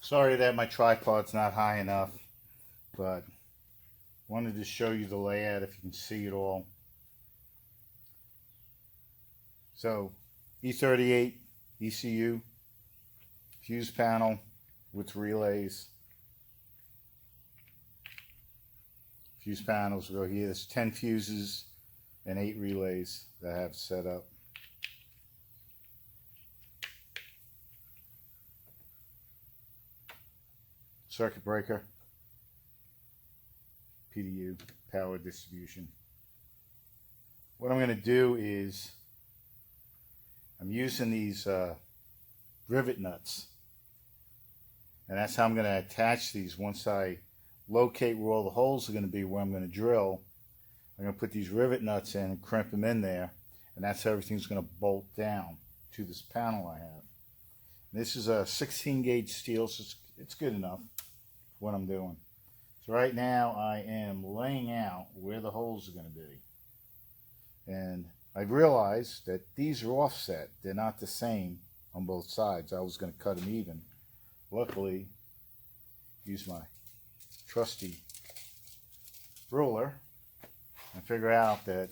Sorry that my tripod's not high enough, but wanted to show you the layout if you can see it all. So E38 ECU fuse panel with relays. Fuse panels go here. There's 10 fuses and 8 relays that I have set up. Circuit breaker, PDU, power distribution. What I'm going to do is I'm using these rivet nuts, and that's how I'm going to attach these. Once I locate where all the holes are going to be, where I'm going to drill, I'm going to put these rivet nuts in and crimp them in there, and that's how everything's going to bolt down to this panel I have. And this is a 16 gauge steel, so it's good enough for what I'm doing. So right now I am laying out where the holes are going to be, and I realized that these are offset. They're not the same on both sides. I was going to cut them even. Luckily, use my trusty ruler and figure out that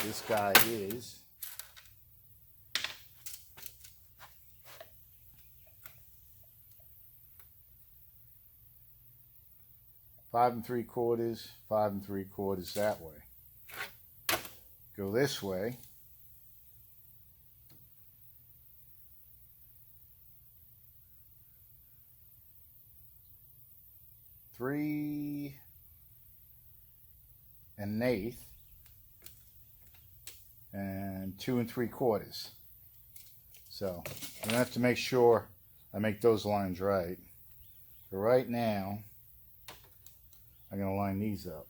this guy is 5 3/4, 5 3/4 that way. Go this way. Three and 1/8 and 2 3/4. So I'm gonna have to make sure I make those lines right. So right now I'm gonna line these up.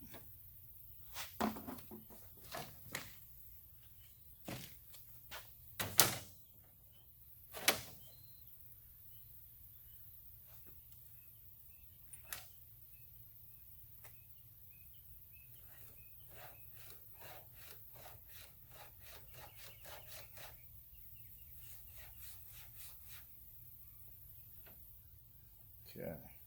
Okay.